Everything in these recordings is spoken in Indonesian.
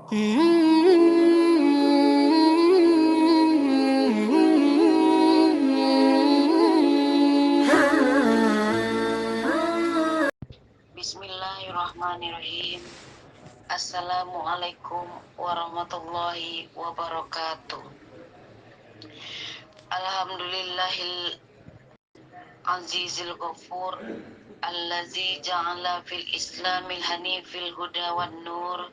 Bismillahirrahmanirrahim. Assalamualaikum warahmatullahi wabarakatuh. Alhamdulillahil azizil ghafur allazi ja'ala fil islamil hanifil huda wan nur.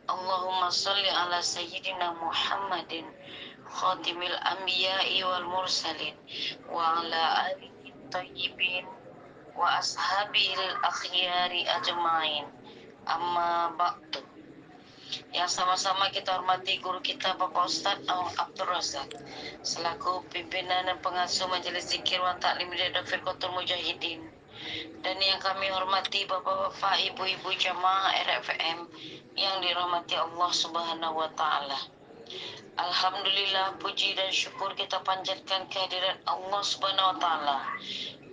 Allahumma sholli ala sayyidina Muhammadin khatimil anbiya'i wal mursalin wa ala alihi thayyibin wa ashabil akhyari ajmain. Amma ba'du. Yang sama-sama kita hormati guru kita Bapak Ustadz Awang Abdul Razak selaku pimpinan dan pengasuh Majelis Zikir wa Ta'lim Riyadhah Firqatul Mujahidin, dan yang kami hormati bapak-bapak, ibu-ibu jamaah RFM yang dirahmati Allah Subhanahu wa taala. Alhamdulillah, puji dan syukur kita panjatkan kehadirat Allah Subhanahu wa taala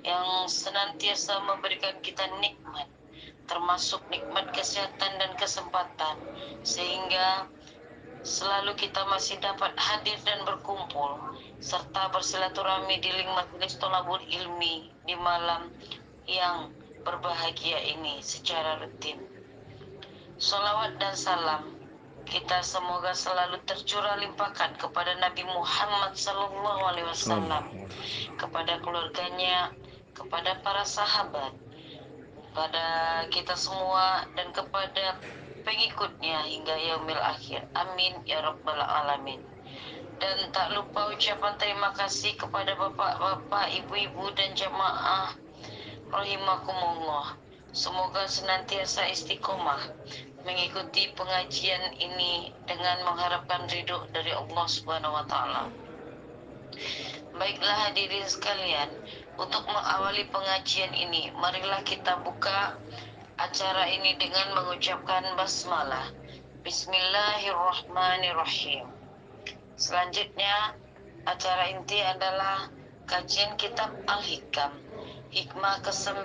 yang senantiasa memberikan kita nikmat, termasuk nikmat kesehatan dan kesempatan, sehingga selalu kita masih dapat hadir dan berkumpul serta bersilaturahmi di link majelis thalabul ilmi di malam yang berbahagia ini secara rutin. Salawat dan salam kita semoga selalu tercurah limpahkan kepada Nabi Muhammad SAW, kepada keluarganya, kepada para sahabat, pada kita semua, dan kepada pengikutnya hingga yaumil akhir. Amin ya rabbal alamin. Dan tak lupa ucapan terima kasih kepada bapak-bapak, ibu-ibu dan jamaah rahimakumullah. Semoga senantiasa istiqomah mengikuti pengajian ini dengan mengharapkan ridho dari Allah Subhanahu wa taala. Baiklah hadirin sekalian, untuk mengawali pengajian ini, marilah kita buka acara ini dengan mengucapkan basmalah. Bismillahirrahmanirrahim. Selanjutnya, acara inti adalah kajian kitab Al-Hikam, hikmah ke-9.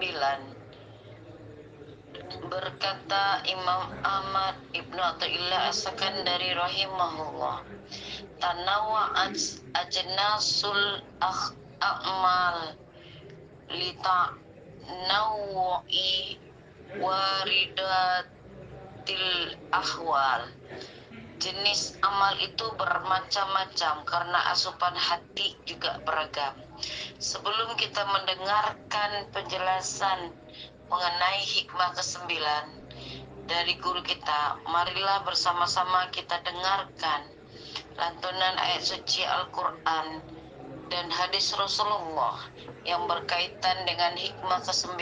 Berkata Imam Ahmad Ibnu Athaillah As-Sakandari rahimahullah, tanawa'at ajnasul a'mal lita'nawu'i waridatil ahwal. Jenis amal itu bermacam-macam karena asupan hati juga beragam. Sebelum kita mendengarkan penjelasan mengenai hikmah ke-9 dari guru kita, marilah bersama-sama kita dengarkan lantunan ayat suci Al-Quran dan hadis Rasulullah yang berkaitan dengan hikmah ke-9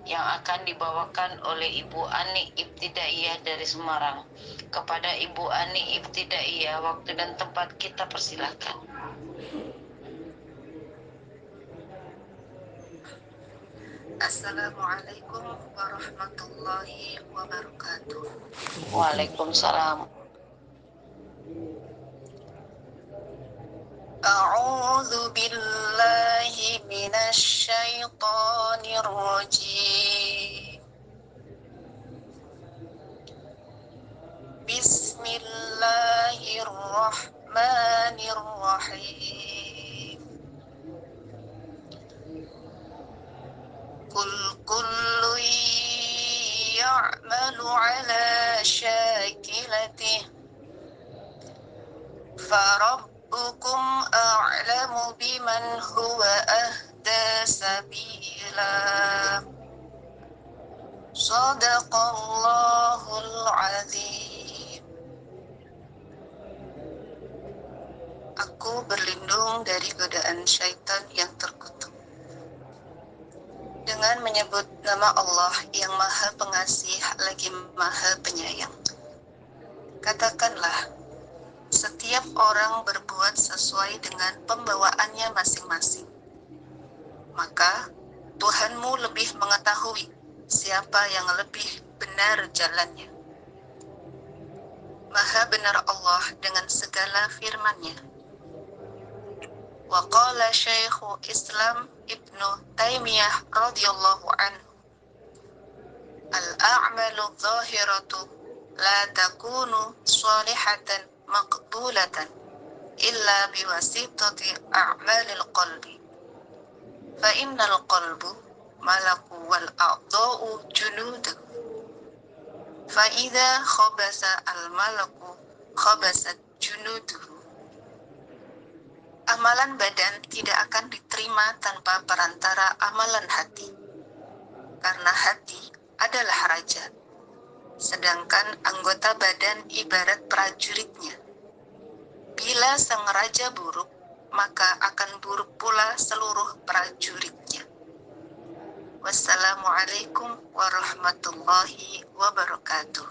yang akan dibawakan oleh Ibu Ani Ibtidaiyah dari Semarang. Kepada Ibu Ani Ibtidaiyah, waktu dan tempat kita persilahkan. Assalamualaikum warahmatullahi wabarakatuh. Waalaikumsalam. A'udzu billahi minasy syaithanir rajim. Bismillahirrahmanirrahim. Kullu ya'malu ala syakilatihi farabbukum a'lamu biman huwa ahda sabila. Shadaqallahul azim. Aku berlindung dari godaan syaitan yang terkutuk dengan menyebut nama Allah yang Maha Pengasih lagi Maha Penyayang. Katakanlah, setiap orang berbuat sesuai dengan pembawaannya masing-masing. Maka Tuhanmu lebih mengetahui siapa yang lebih benar jalannya. Maha benar Allah dengan segala firman-Nya. Wa qala Syekhul Islam Ibnu Taimiyah radhiyallahu anhu, al-a'malu dzahiratu la takunu salihatan maqbulatan illa biwasitati a'malil qalbi. Fa innal qalbu malaku wal a'dha'u junudu. Fa idza khabasa al malaku khabasat junuduhu. Amalan badan tidak akan diterima tanpa perantara amalan hati, karena hati adalah raja, sedangkan anggota badan ibarat prajuritnya. Bila sang raja buruk, maka akan buruk pula seluruh prajuritnya. Wassalamualaikum warahmatullahi wabarakatuh.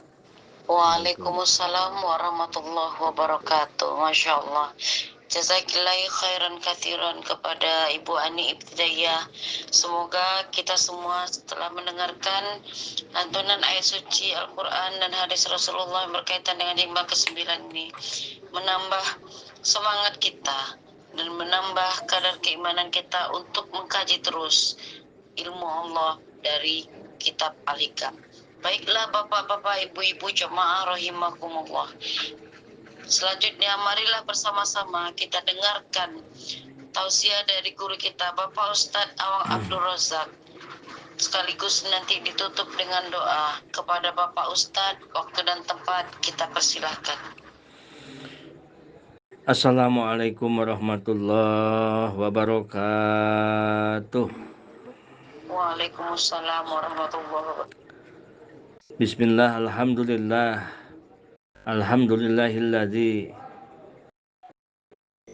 Waalaikumsalam warahmatullahi wabarakatuh. Masya Allah. Jazakillahi khairan kathiran kepada Ibu Ani Ibtidaiyah. Semoga kita semua setelah mendengarkan lantunan ayat suci Al-Quran dan hadis Rasulullah yang berkaitan dengan hikmah ke-9 ini, menambah semangat kita dan menambah kadar keimanan kita untuk mengkaji terus ilmu Allah dari kitab Al-Hikam. Baiklah bapak-bapak, ibu-ibu jemaah rahimakumullah. Selanjutnya marilah bersama-sama kita dengarkan tausiah dari guru kita Bapak Ustadz Awang Abdul Razak. Sekaligus nanti ditutup dengan doa. Kepada Bapak Ustadz, waktu dan tempat kita persilahkan. Assalamualaikum warahmatullahi wabarakatuh. Waalaikumsalam warahmatullahi wabarakatuh. Bismillah, alhamdulillah. Alhamdulillahilladzi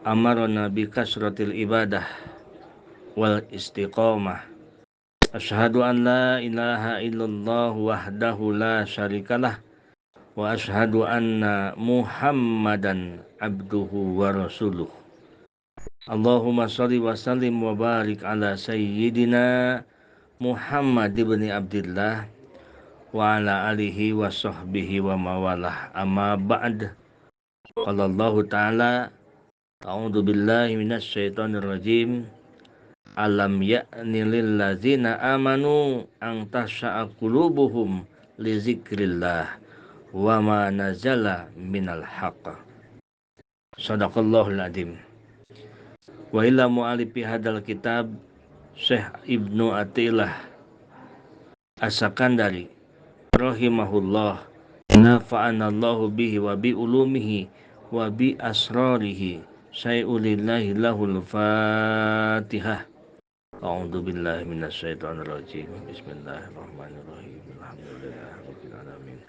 amarna bi kasratil ibadah wal istiqamah. Asyhadu an la ilaha illallah wahdahu la syarikalah wa asyhadu anna Muhammadan abduhu wa rasuluh. Allahumma shalli wa sallim wa barik ala sayyidina Muhammad ibn Abdillah wa ala alihi wa sahbihi wa mawalah. Amma ba'd. Qala Allah ta'ala, a'udzu billahi minasy syaithanir rajim. Alam ya'ni lil ladzina amanu an tasha'a qulubuhum li dzikrillah wa ma nazala minal haqq. Shadaqallahul adzim. Wa ila mu'alifi hadal kitab Syekh Ibnu Athilah As-Sakandari rahimahullah, nafa'anallahu bihi wa bi ulumihi wa bi asrarihi. Syai'ulillahi lahul fatihah. A'udzu billahi minasyaitonir rajim. Bismillahirrahmanirrahim. Alhamdulillahirabbil alamin.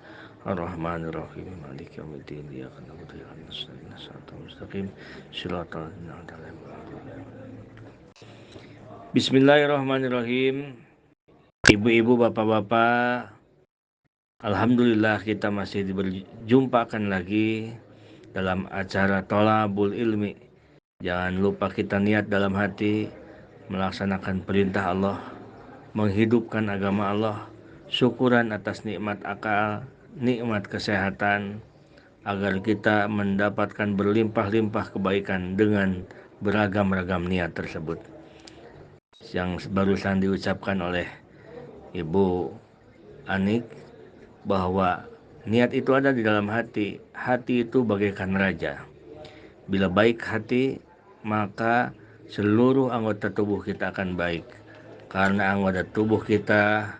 Arrahmanir rahim. Maliki yaumiddin. Iyyaka na'budu wa iyyaka nasta'in. Shiratal mustaqim. Shiratal ladzina an'amta 'alaihim. Bismillahirrahmanirrahim. Ibu-ibu, bapak-bapak, alhamdulillah kita masih diberjumpakan lagi dalam acara Thalabul Ilmi. Jangan lupa kita niat dalam hati melaksanakan perintah Allah, menghidupkan agama Allah, syukuran atas nikmat akal, nikmat kesehatan, agar kita mendapatkan berlimpah-limpah kebaikan dengan beragam-ragam niat tersebut. Yang barusan diucapkan oleh Ibu Anik, bahwa niat itu ada di dalam hati. Hati itu bagaikan raja. Bila baik hati, maka seluruh anggota tubuh kita akan baik. Karena anggota tubuh kita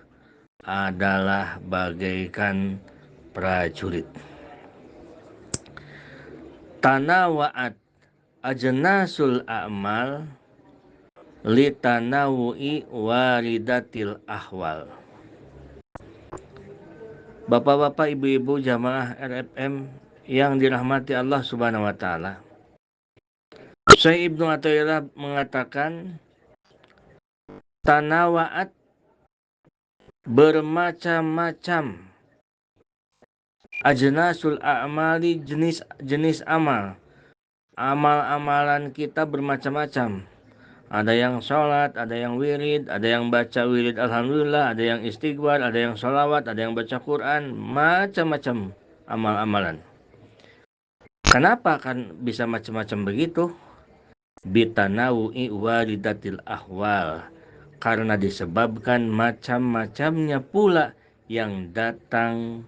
adalah bagaikan prajurit. Tanawa'at ajnasul a'mal litanawu'i waridatil ahwal. Bapak-bapak, ibu-ibu jamaah RFM yang dirahmati Allah Subhanahu wa taala. Syekh Ibnu Athilah mengatakan, tanawa'at bermacam-macam, ajnasul a'mali jenis-jenis amal. Amal-amalan kita bermacam-macam. Ada yang sholat, ada yang wirid, ada yang baca wirid alhamdulillah, ada yang istighfar, ada yang sholawat, ada yang baca Quran, macam-macam amal-amalan. Kenapa kan bisa macam-macam begitu? Bitanawu'i waridatil ahwal, karena disebabkan macam-macamnya pula yang datang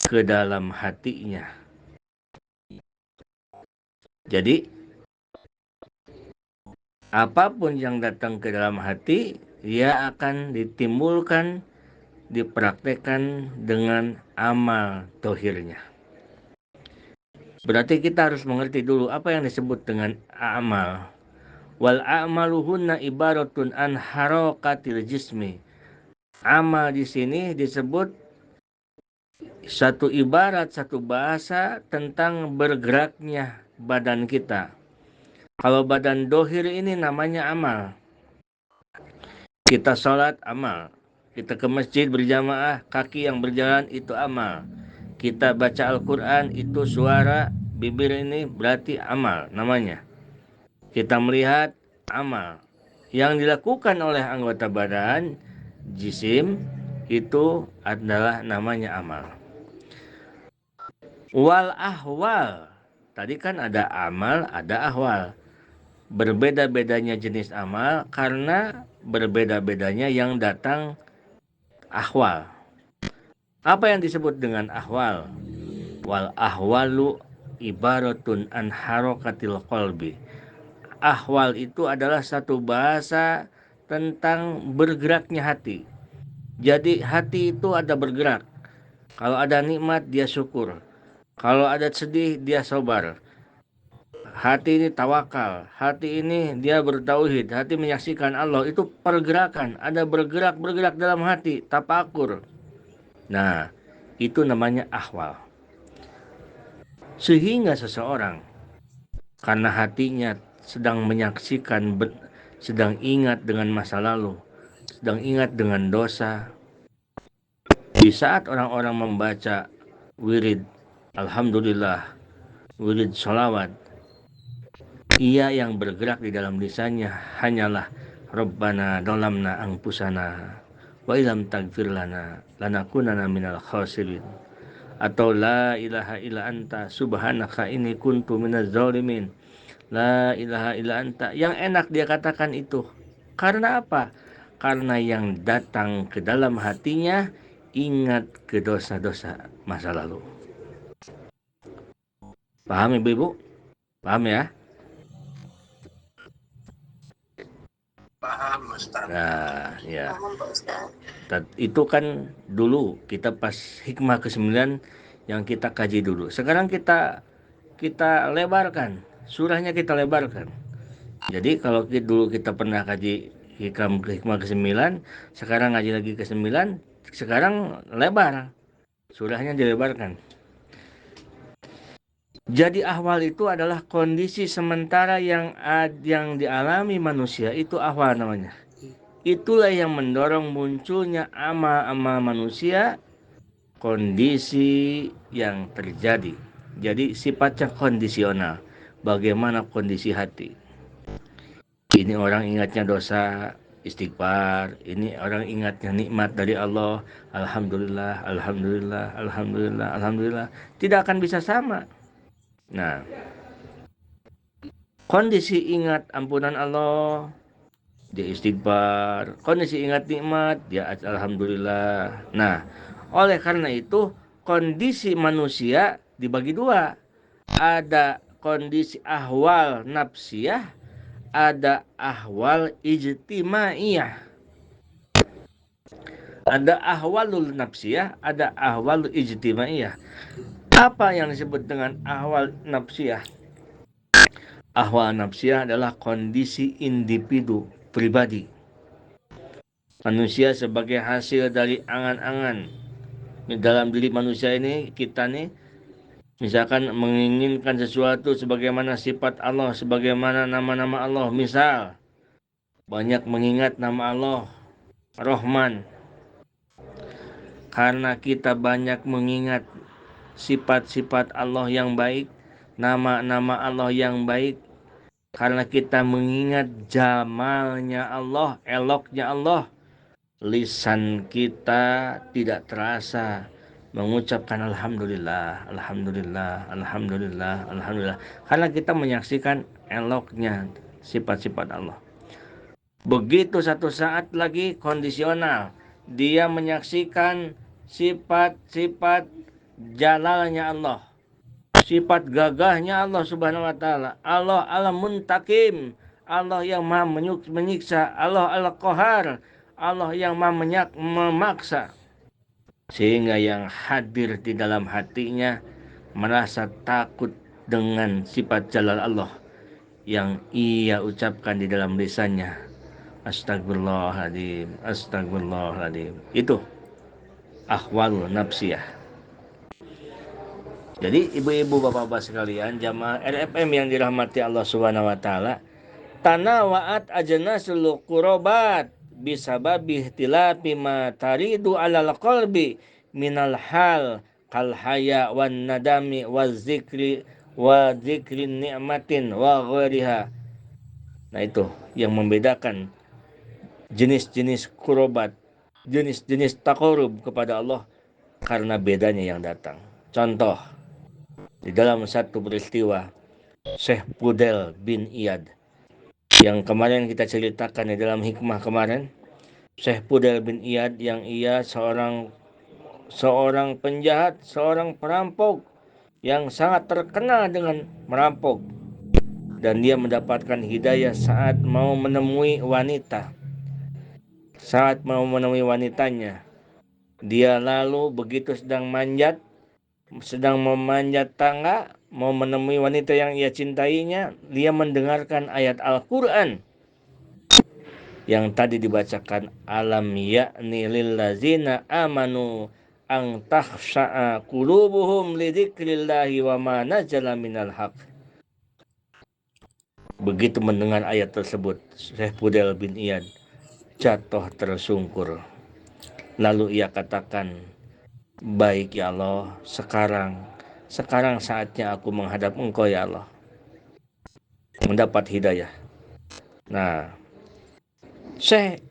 ke dalam hatinya. Jadi apapun yang datang ke dalam hati, ia akan ditimbulkan, dipraktekkan dengan amal tohirnya. Berarti kita harus mengerti dulu apa yang disebut dengan amal. Wal a'maluhunna ibaratun an harakatil jismi. Amal di sini disebut satu ibarat, satu bahasa tentang bergeraknya badan kita. Kalau badan dohir ini namanya amal. Kita sholat amal. Kita ke masjid berjamaah, kaki yang berjalan itu amal. Kita baca Al-Quran itu suara bibir ini berarti amal namanya. Kita melihat amal. Yang dilakukan oleh anggota badan, jisim, itu adalah namanya amal. Wal ahwal. Tadi kan ada amal, ada ahwal. Berbeda-bedanya jenis amal karena berbeda-bedanya yang datang ahwal. Apa yang disebut dengan ahwal? Wal ahwalu ibaratun an harakatil qalbi. Ahwal itu adalah satu bahasa tentang bergeraknya hati. Jadi hati itu ada bergerak. Kalau ada nikmat dia syukur. Kalau ada sedih dia sabar. Hati ini tawakal. Hati ini dia bertauhid. Hati menyaksikan Allah. Itu pergerakan. Ada bergerak dalam hati. Tapakur. Nah, itu namanya ahwal. Sehingga seseorang karena hatinya sedang menyaksikan, sedang ingat dengan masa lalu, sedang ingat dengan dosa. Di saat orang-orang membaca wirid Alhamdulillah, wirid sholawat, ia yang bergerak di dalam lisannya hanyalah Rabbana dolamna angpusana wa ilam tagfir lana lanakunana minal khasirin, atau la ilaha illa anta subhanaka inni kuntu minaz zalimin. La ilaha illa anta. Yang enak dia katakan itu. Karena apa? Karena yang datang ke dalam hatinya ingat ke dosa-dosa masa lalu. Paham ibu-ibu? Paham ya? Paham, Ustaz. Nah, ya. Paham, Pak Ustaz. Itu kan dulu kita pas hikmah ke-9 yang kita kaji dulu. Sekarang kita lebarkan. Surahnya kita lebarkan. Jadi kalau dulu kita pernah kaji hikmah ke-9, sekarang ngaji lagi ke-9, sekarang lebar. Surahnya dilebarkan. Jadi ahwal itu adalah kondisi sementara yang dialami manusia, itu ahwal namanya. Itulah yang mendorong munculnya amal-amal manusia, kondisi yang terjadi. Jadi sifatnya kondisional. Bagaimana kondisi hati? Ini orang ingatnya dosa, istighfar. Ini orang ingatnya nikmat dari Allah. Alhamdulillah, alhamdulillah, alhamdulillah, alhamdulillah. Tidak akan bisa sama. Nah, kondisi ingat ampunan Allah, dia istighfar. Kondisi ingat nikmat, dia alhamdulillah. Nah, oleh karena itu kondisi manusia dibagi dua. Ada kondisi ahwal nafsiyah, ada ahwal ijtimaiyah. Ada ahwalul nafsiyah, ada ahwalul ijtimaiyah. Apa yang disebut dengan ahwal nafsiyah? Ahwal nafsiyah adalah kondisi individu pribadi. Manusia sebagai hasil dari angan-angan. Dalam diri manusia ini, kita nih, misalkan menginginkan sesuatu sebagaimana sifat Allah, sebagaimana nama-nama Allah. Misal, banyak mengingat nama Allah Rahman. Karena kita banyak mengingat sifat-sifat Allah yang baik, nama-nama Allah yang baik, karena kita mengingat jamalnya Allah, eloknya Allah, lisan kita tidak terasa mengucapkan alhamdulillah, alhamdulillah, alhamdulillah, alhamdulillah, karena kita menyaksikan eloknya sifat-sifat Allah. Begitu satu saat lagi kondisional, dia menyaksikan sifat-sifat jalalnya Allah, sifat gagahnya Allah Subhanahu wa taala. Allah Al-Muntakim, Allah yang Maha menyiksa, Allah Al-Qahar, Allah yang Maha memaksa. Sehingga yang hadir di dalam hatinya merasa takut dengan sifat jalal Allah yang ia ucapkan di dalam lisannya. Astagfirullahaladzim, astagfirullahaladzim. Itu ahwal nafsiyah. Jadi ibu-ibu bapak-bapak sekalian, jamaah RFM yang dirahmati Allah Subhanahu wa taala, tanawa'at ajnasul qurabat bisababi ihtilafi ma taridu alal qalbi minal hal kal haya wan nadami wa zikri ni'matin wa ghairiha. Nah, itu yang membedakan jenis-jenis kurobat, jenis-jenis takorub kepada Allah karena bedanya yang datang. Contoh, di dalam satu peristiwa Syekh Fudel bin Iyad yang kemarin kita ceritakan di dalam hikmah kemarin, Syekh Fudel bin Iyad yang ia seorang penjahat, seorang perampok yang sangat terkenal dengan merampok, dan dia mendapatkan hidayah saat mau menemui wanita. Saat mau menemui wanitanya, dia lalu begitu sedang memanjat tangga, mau menemui wanita yang ia cintainya, dia mendengarkan ayat Al-Quran yang tadi dibacakan, alam ya'ni lillazina amanu ang takhsha'a qulubuhum lidzikrillahi wa ma nazala minal haq. Begitu mendengar ayat tersebut, Syekh Fudel bin Iyad jatuh tersungkur. Lalu ia katakan, baik ya Allah, sekarang saatnya aku menghadap Engkau ya Allah, mendapat hidayah. Nah, Syekh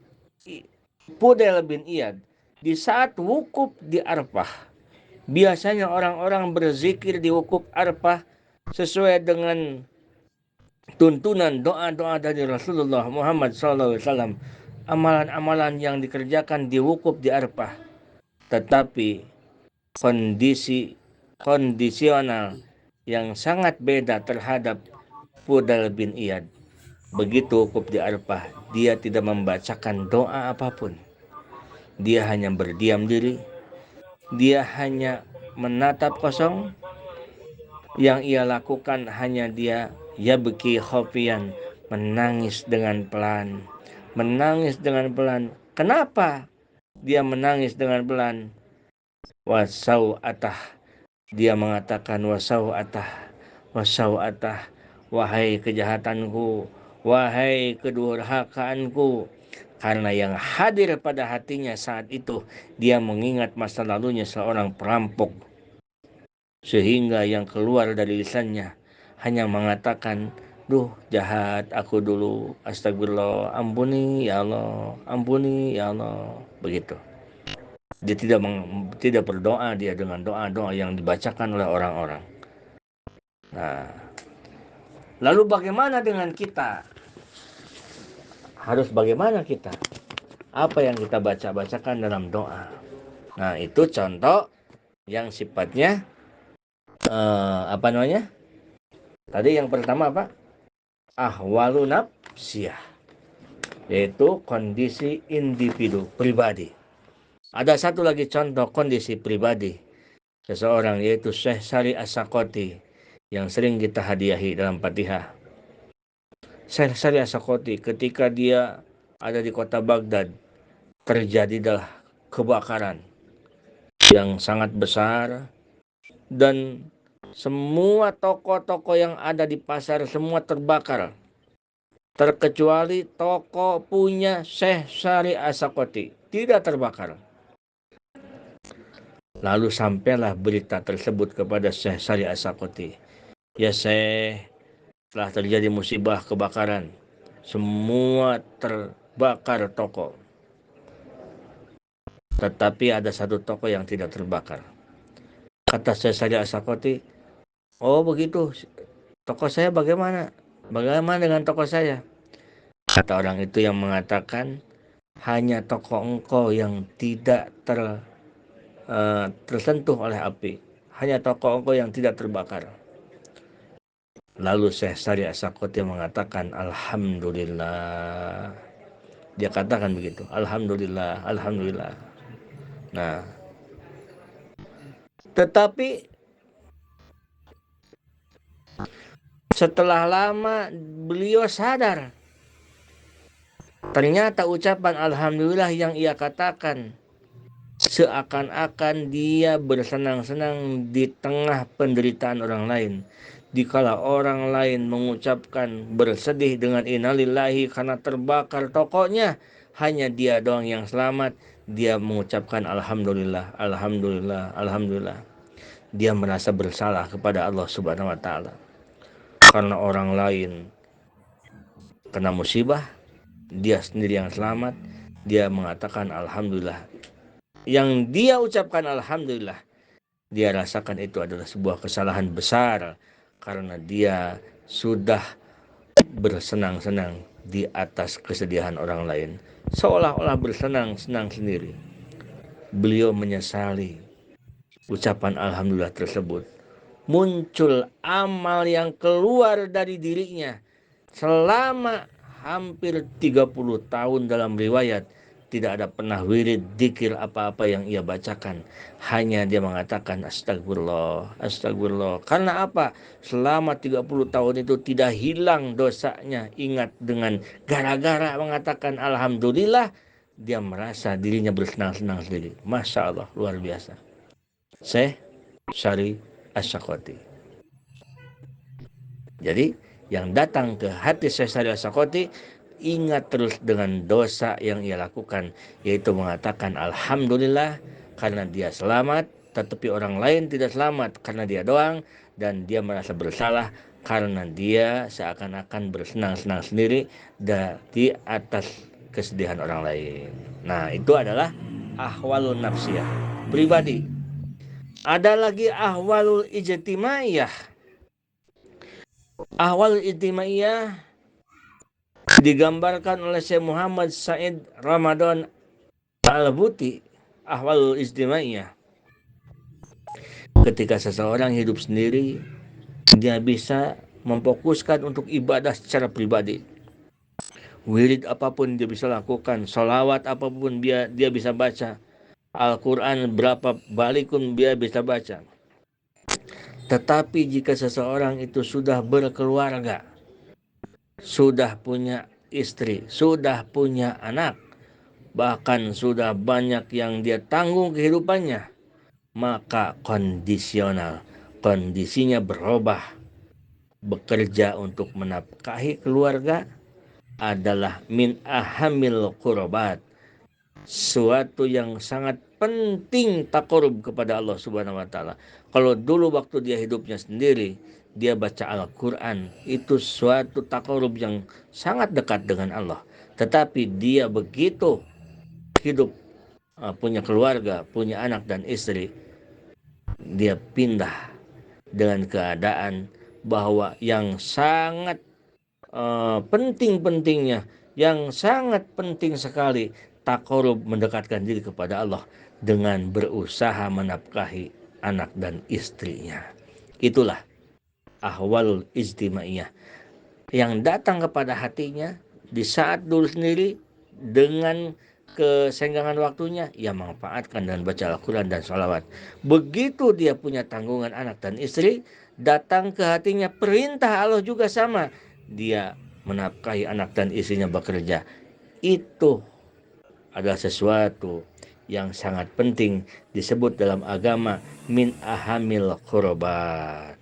Fudel bin Iyad di saat wukuf di Arfah, biasanya orang-orang berzikir di wukuf Arfah sesuai dengan tuntunan doa-doa dari Rasulullah Muhammad SAW, amalan-amalan yang dikerjakan di wukuf di Arfah. Tetapi kondisional yang sangat beda terhadap Fudel bin Iyad. Begitu wukuf di Arfah, dia tidak membacakan doa apapun. Dia hanya berdiam diri, dia hanya menatap kosong. Yang ia lakukan hanya dia yabki khofian, menangis dengan pelan. Kenapa dia menangis dengan pelan? Wasau'atah, dia mengatakan wasau'atah, wahai kejahatanku, wahai kedurhakaanku. Karena yang hadir pada hatinya saat itu, dia mengingat masa lalunya seorang perampok, sehingga yang keluar dari lisannya hanya mengatakan, duh jahat aku dulu, astagfirullah, ampuni ya Allah, ampuni ya Allah. Begitu. Dia tidak berdoa dia dengan doa-doa yang dibacakan oleh orang-orang. Nah, lalu bagaimana dengan kita? Harus bagaimana kita? Apa yang kita bacakan dalam doa? Nah, itu contoh yang sifatnya Tadi yang pertama apa? Ahwalu nafsiyah, yaitu kondisi individu pribadi. Ada satu lagi contoh kondisi pribadi seseorang, yaitu Syekh Sari As-Sakoti yang sering kita hadiahi dalam Fatihah. Syekh Sari As-Sakoti ketika dia ada di kota Baghdad, terjadilah kebakaran yang sangat besar dan semua toko-toko yang ada di pasar semua terbakar, terkecuali toko punya Syekh Sari As-Sakoti tidak terbakar. Lalu sampailah berita tersebut kepada Syekh Sari As-Sakoti, ya Syekh, telah terjadi musibah kebakaran, semua terbakar toko, tetapi ada satu toko yang tidak terbakar. Kata Syekh Sari As-Sakoti, oh begitu, toko saya bagaimana? Bagaimana dengan toko saya? Kata orang itu yang mengatakan, hanya toko engkau yang tidak tersentuh oleh api. hanya toko yang tidak terbakar. Lalu Syekh Sari As-Sakoti mengatakan, Alhamdulillah. Dia katakan begitu, Alhamdulillah, Alhamdulillah. Nah, tetapi setelah lama beliau sadar, ternyata ucapan Alhamdulillah yang ia katakan seakan-akan dia bersenang-senang di tengah penderitaan orang lain. Dikala orang lain mengucapkan bersedih dengan innalillahi karena terbakar tokonya, hanya dia doang yang selamat. Dia mengucapkan Alhamdulillah, Alhamdulillah, Alhamdulillah. Dia merasa bersalah kepada Allah Subhanahu wa Ta'ala karena orang lain kena musibah, dia sendiri yang selamat. Dia mengatakan Alhamdulillah. Yang dia ucapkan Alhamdulillah, dia rasakan itu adalah sebuah kesalahan besar karena dia sudah bersenang-senang di atas kesedihan orang lain, seolah-olah bersenang-senang sendiri. Beliau menyesali ucapan Alhamdulillah tersebut. Muncul amal yang keluar dari dirinya selama hampir 30 tahun. Dalam riwayat tidak ada pernah wirid, dzikir apa-apa yang ia bacakan. Hanya dia mengatakan astagfirullah, astagfirullah. Karena apa? Selama 30 tahun itu tidak hilang dosanya. Ingat, dengan gara-gara mengatakan Alhamdulillah, dia merasa dirinya bersenang-senang sendiri. Masya Allah, luar biasa. Syekh Sari As-Sakoti. Jadi yang datang ke hati Syekh Sari As-Sakoti, ingat terus dengan dosa yang ia lakukan, yaitu mengatakan Alhamdulillah karena dia selamat, tetapi orang lain tidak selamat karena dia doang, dan dia merasa bersalah karena dia seakan-akan bersenang-senang sendiri di atas kesedihan orang lain. Nah, itu adalah ahwalun nafsiyah, pribadi. Ada lagi ahwalul ijtimaiyah. Ahwalul ijtimaiyah digambarkan oleh Syekh Muhammad Said Ramadan Al-Buti. Ahwalul ijtimaiyah, ketika seseorang hidup sendiri, dia bisa memfokuskan untuk ibadah secara pribadi. Wirid apapun dia bisa lakukan, sholawat apapun dia bisa baca, Al-Quran berapa balik pun dia bisa baca. Tetapi jika seseorang itu sudah berkeluarga, sudah punya istri, sudah punya anak, bahkan sudah banyak yang dia tanggung kehidupannya, maka kondisional, kondisinya berubah. Bekerja untuk menafkahi keluarga adalah min ahamil qurbat, suatu yang sangat penting takarub kepada Allah Subhanahu wa Ta'ala. Kalau dulu waktu dia hidupnya sendiri, dia baca Al-Quran, itu suatu takarub yang sangat dekat dengan Allah. Tetapi dia begitu hidup, punya keluarga, punya anak dan istri, dia pindah dengan keadaan bahwa yang sangat penting-pentingnya, yang sangat penting sekali, takarub, mendekatkan diri kepada Allah dengan berusaha menafkahi anak dan istrinya. Itulah ahwalul ijtimaiyah yang datang kepada hatinya di saat dulu sendiri dengan kesenggangan waktunya, ia manfaatkan dan baca Al-Quran dan sholawat. Begitu dia punya tanggungan anak dan istri, datang ke hatinya perintah Allah juga sama, dia menafkahi anak dan istrinya bekerja. Itu adalah sesuatu yang sangat penting, disebut dalam agama min ahamil qurbat.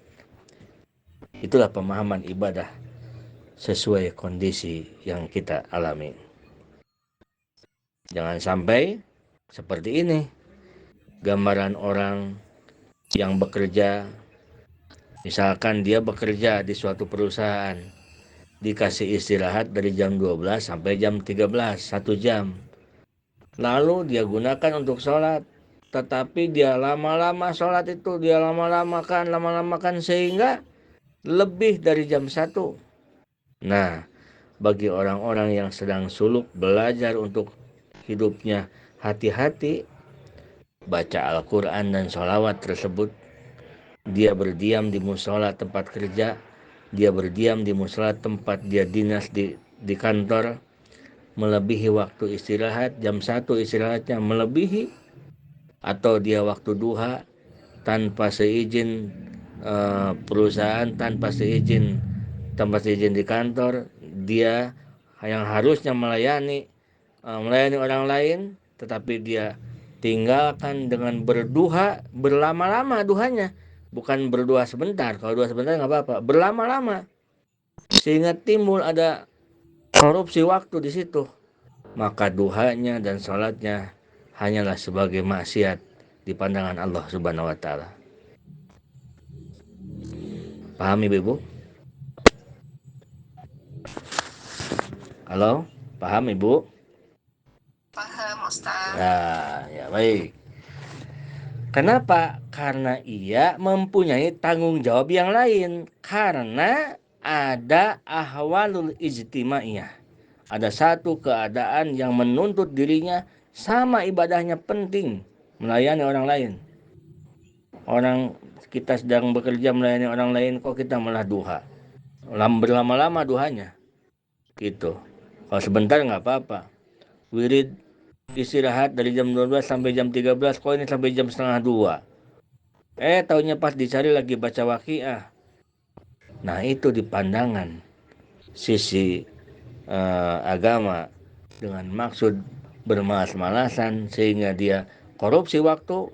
Itulah pemahaman ibadah sesuai kondisi yang kita alami. Jangan sampai seperti ini, gambaran orang yang bekerja, misalkan dia bekerja di suatu perusahaan, dikasih istirahat dari jam 12 sampai jam 13, 1 jam. Lalu dia gunakan untuk sholat, tetapi dia lama-lama sholat itu, dia lama-lamakan sehingga lebih dari jam 1. Nah, bagi orang-orang yang sedang suluk belajar untuk hidupnya hati-hati, baca Al-Quran dan sholawat tersebut dia berdiam di musola tempat kerja, dia berdiam di musola tempat dia dinas di kantor, melebihi waktu istirahat, jam 1 istirahatnya melebihi, atau dia waktu duha tanpa seizin perusahaan, tanpa seizin di kantor, dia yang harusnya melayani orang lain, tetapi dia tinggalkan dengan berduha, berlama-lama duhanya, bukan berduha sebentar. Kalau duha sebentar nggak apa-apa, berlama-lama, sehingga timbul ada korupsi waktu di situ. Maka duhanya dan sholatnya hanyalah sebagai maksiat di pandangan Allah Subhanahu wa taala. Paham Ibu? Halo, paham Ibu? Paham, Ustaz. Ya baik. Kenapa? Karena ia mempunyai tanggung jawab yang lain. Karena ada ahwalul ijtimaiyah. Ada satu keadaan yang menuntut dirinya sama ibadahnya penting melayani orang lain. Orang kita sedang bekerja melayani orang lain, kok kita malah duha. Berlama-lama duhanya. Gitu. Kalau sebentar nggak apa-apa. Wirid istirahat dari jam 12 sampai jam 13, kok ini sampai jam setengah 2. Taunya pas dicari lagi baca waqiah. Nah itu di pandangan sisi agama dengan maksud bermalas-malasan sehingga dia korupsi waktu.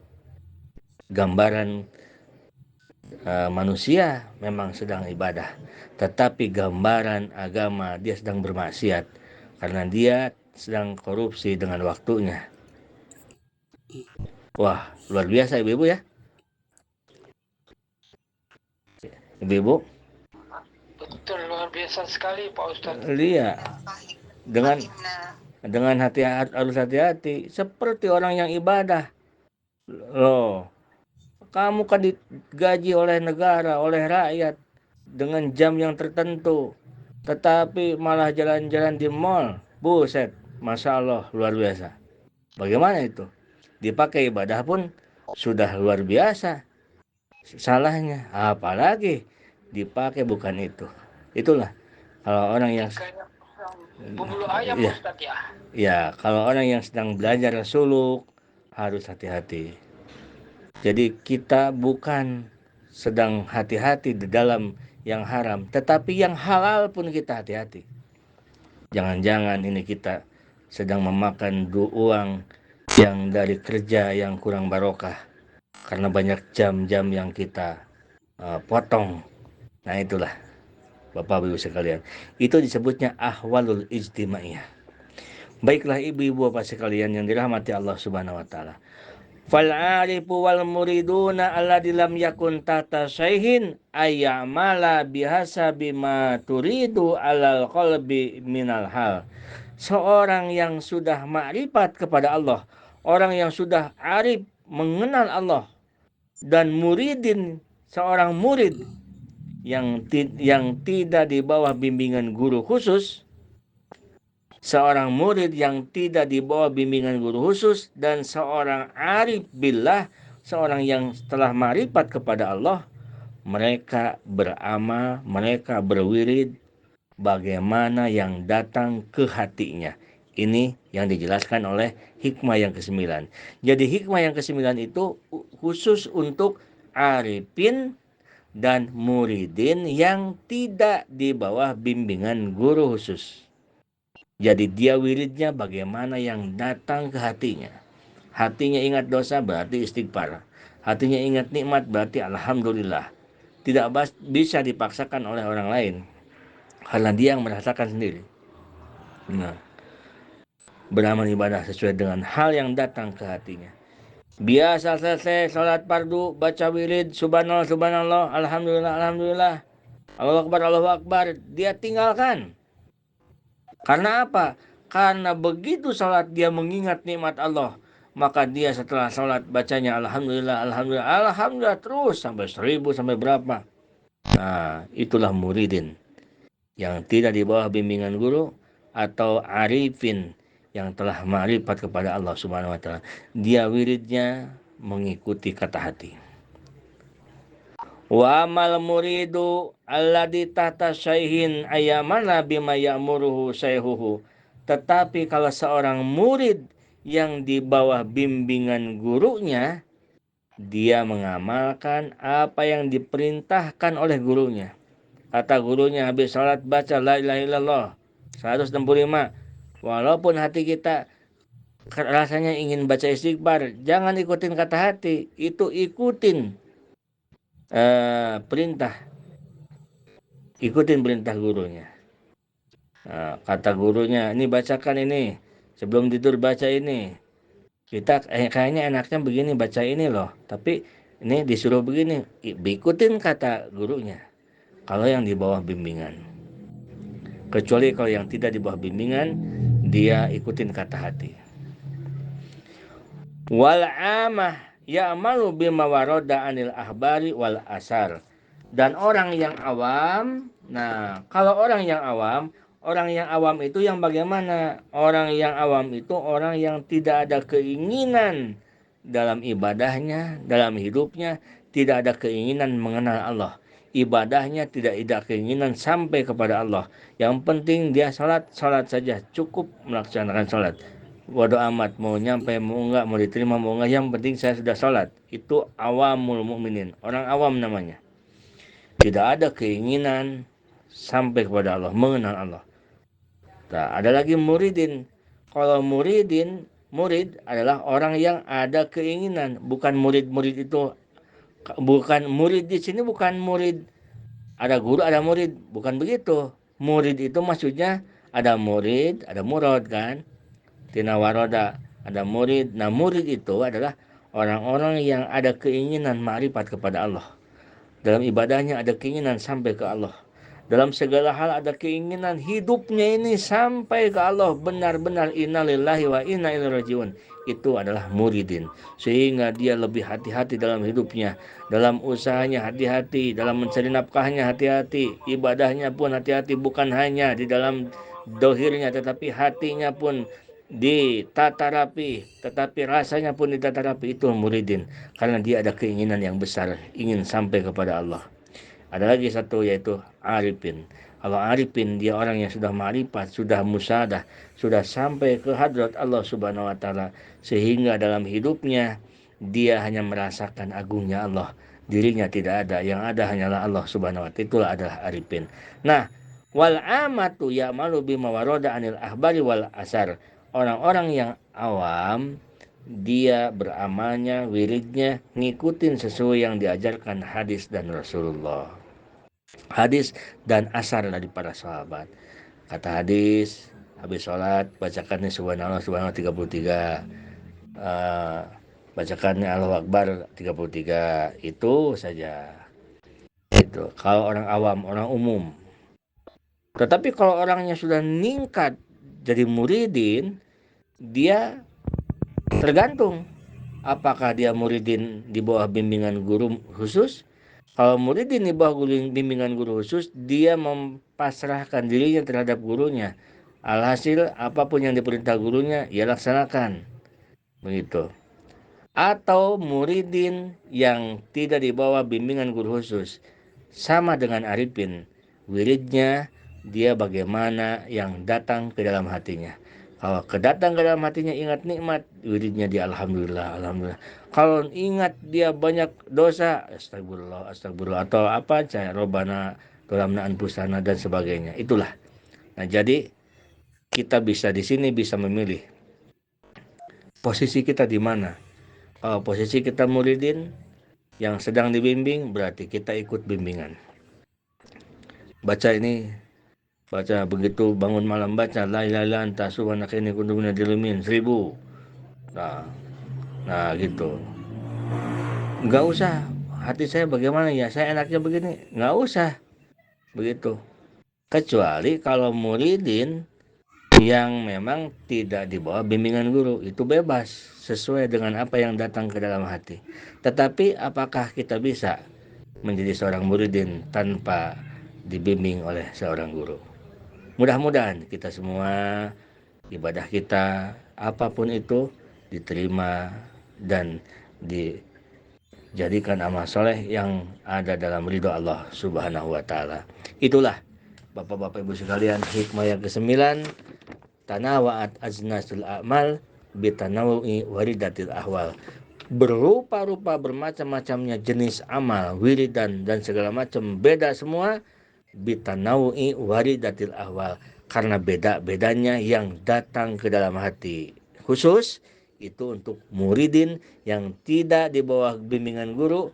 Gambaran manusia memang sedang ibadah, tetapi gambaran agama dia sedang bermaksiat karena dia sedang korupsi dengan waktunya. Wah, luar biasa ibu-ibu ya. Ibu-ibu, Betul, luar biasa sekali Pak Ustadz. lihat dengan hati harus hati-hati seperti orang yang ibadah. Loh, kamu kan digaji oleh negara, oleh rakyat dengan jam yang tertentu, tetapi malah jalan-jalan di mall. Buset, Masya Allah, luar biasa. Bagaimana itu? Dipakai ibadah pun sudah luar biasa salahnya, apalagi dipakai bukan itu. Itulah kalau orang yang Bubulu ayam ya, Ustadz ya. ya kalau orang yang sedang belajar suluk harus hati-hati. Jadi kita bukan sedang hati-hati di dalam yang haram, tetapi yang halal pun kita hati-hati. Jangan-jangan ini kita sedang memakan uang yang dari kerja yang kurang barokah karena banyak jam-jam yang kita potong. Nah itulah Bapak Ibu sekalian, itu disebutnya ahwalul ijtimaiyah. Baiklah ibu-ibu Bapak sekalian yang dirahmati Allah Subhanahu wa taala. Fal'arifu wal muriduna alladzi lam yakun tata syaihin ayyamala bihasa bima turidu alal qalbi minal hal. Seorang yang sudah makrifat kepada Allah, orang yang sudah arif mengenal Allah, dan muridin, seorang murid yang tidak di bawah bimbingan guru khusus, seorang murid yang tidak di bawah bimbingan guru khusus, dan seorang arif billah, seorang yang telah marifat kepada Allah, mereka beramal, mereka berwirid bagaimana yang datang ke hatinya. Ini yang dijelaskan oleh hikmah yang ke-9. Jadi hikmah yang ke-9 itu khusus untuk arifin dan muridin yang tidak di bawah bimbingan guru khusus. Jadi dia wiridnya bagaimana yang datang ke hatinya. Hatinya ingat dosa berarti istighfar. Hatinya ingat nikmat berarti alhamdulillah. Tidak bisa dipaksakan oleh orang lain, karena dia yang merasakan sendiri. Nah, beramal ibadah sesuai dengan hal yang datang ke hatinya. Biasa selesai sholat fardu, baca wirid, subhanallah, subhanallah, alhamdulillah, alhamdulillah, Allahu Akbar, Allahu Akbar, dia tinggalkan. Karena apa? Karena begitu sholat dia mengingat nikmat Allah, maka dia setelah sholat bacanya alhamdulillah, alhamdulillah, alhamdulillah terus sampai 1000 sampai berapa. Nah, itulah muridin yang tidak di bawah bimbingan guru, atau arifin yang telah ma'rifat kepada Allah Subhanahu wa taala. Dia wiridnya mengikuti kata hati. Wa amal muridu alladhi tahta syaihin ayamana bima ya'muruhu syaihuhu. Tetapi kalau seorang murid yang di bawah bimbingan gurunya, dia mengamalkan apa yang diperintahkan oleh gurunya. Kata gurunya habis sholat baca la ilaha illallah 165. Walaupun hati kita rasanya ingin baca istighfar, jangan ikutin kata hati, itu ikutin perintah, ikutin perintah gurunya. Kata gurunya, ini bacakan ini, sebelum tidur baca ini. Kita kayaknya enaknya begini, baca ini loh, tapi ini disuruh begini, ikutin kata gurunya. Kalau yang di bawah bimbingan, kecuali kalau yang tidak di bawah bimbingan, dia ikutin kata hati. Wal amah ya'malu bima waroda anil ahbari wal asar. Dan orang yang awam, nah kalau orang yang awam itu yang bagaimana? Orang yang awam itu orang yang tidak ada keinginan dalam ibadahnya, dalam hidupnya, tidak ada keinginan mengenal Allah. Ibadahnya tidak ada keinginan sampai kepada Allah. Yang penting dia sholat saja, cukup melaksanakan sholat. Bodo amat mau nyampe mau enggak, mau diterima mau enggak, yang penting saya sudah sholat. Itu awamul mukminin, orang awam namanya. Tidak ada keinginan sampai kepada Allah, mengenal Allah. Nah, ada lagi muridin. Kalau murid adalah orang yang ada keinginan, bukan murid-murid itu, bukan murid di sini, bukan murid ada guru ada murid, bukan begitu. Murid itu maksudnya ada murid, ada murad kan? Tina waroda, ada murid. Nah, murid itu adalah orang-orang yang ada keinginan ma'rifat kepada Allah. Dalam ibadahnya ada keinginan sampai ke Allah. Dalam segala hal ada keinginan hidupnya ini sampai ke Allah. Benar-benar innalillahi wa inna ilaihi rajiun. Itu adalah muridin. Sehingga dia lebih hati-hati dalam hidupnya. Dalam usahanya hati-hati. Dalam mencari nafkahnya hati-hati. Ibadahnya pun hati-hati. Bukan hanya di dalam dohirnya, tetapi hatinya pun ditata rapi, tetapi rasanya pun ditata rapi. Itu muridin, karena dia ada keinginan yang besar, ingin sampai kepada Allah. Ada lagi satu, yaitu arifin. Kalau arifin, dia orang yang sudah ma'rifat, sudah musyadah, sudah sampai ke hadrat Allah subhanahu wa ta'ala, sehingga dalam hidupnya dia hanya merasakan agungnya Allah, dirinya tidak ada, yang ada hanyalah Allah subhanahu wa ta'ala. Itulah adalah arifin. Nah, wal amatu ya'malu bima waroda anil ahbari wal asar. Orang-orang yang awam, dia beramalnya, wiridnya, ngikutin sesuai yang diajarkan hadis dan Rasulullah. Hadis dan asar dari para sahabat. Kata hadis, habis sholat, bacakannya subhanallah, subhanallah 33. Bacakannya Allahu Akbar 33. Itu saja. Itu kalau orang awam, orang umum. Tetapi kalau orangnya sudah ningkat jadi muridin, dia tergantung apakah dia muridin di bawah bimbingan guru khusus. Kalau muridin di bawah bimbingan guru khusus, dia mempasrahkan dirinya terhadap gurunya. Alhasil apapun yang diperintah gurunya, ia laksanakan. Begitu. Atau muridin yang tidak di bawah bimbingan guru khusus, sama dengan arifin. Wiridnya dia bagaimana yang datang ke dalam hatinya. Kalau kedatang ke dalam hatinya ingat nikmat, wiridnya dia alhamdulillah, alhamdulillah. Kalau ingat dia banyak dosa, astagfirullah, astagfirullah, atau apa aja, robana, dolamna anfusana dan sebagainya. Itulah. Nah, jadi kita bisa di sini bisa memilih posisi kita di mana. Kalau posisi kita muridin yang sedang dibimbing, berarti kita ikut bimbingan. Baca ini, baca begitu bangun malam baca la ilaha illa anta subhanaka inni kuntu minadz zalimin 1000. Nah gitu. Enggak usah hati saya bagaimana ya, saya enaknya begini, enggak usah begitu. Kecuali kalau muridin yang memang tidak di bawah bimbingan guru, itu bebas sesuai dengan apa yang datang ke dalam hati. Tetapi apakah kita bisa menjadi seorang muridin tanpa dibimbing oleh seorang guru? Mudah-mudahan kita semua ibadah kita apapun itu diterima dan jadikan amal soleh yang ada dalam ridho Allah Subhanahu wa Ta'ala. Itulah Bapak-bapak Ibu sekalian, hikmah yang ke-9, tanawa'at aznasul a'mal bitanawu'i waridatil ahwal. Berupa-rupa bermacam-macamnya jenis amal, wiridan dan segala macam, beda semua, bitanawu'i waridatil ahwal, karena beda-bedanya yang datang ke dalam hati. Khusus itu untuk muridin yang tidak di bawah bimbingan guru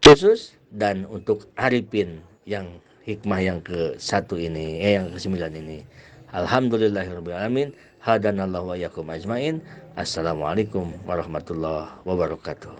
khusus, dan untuk arifin yang hikmah yang ke-1 ini, yang ke-9 ini. Alhamdulillahirrahmanirrahim. Hadanallahu wa yakum ajmain. Assalamualaikum warahmatullahi wabarakatuh.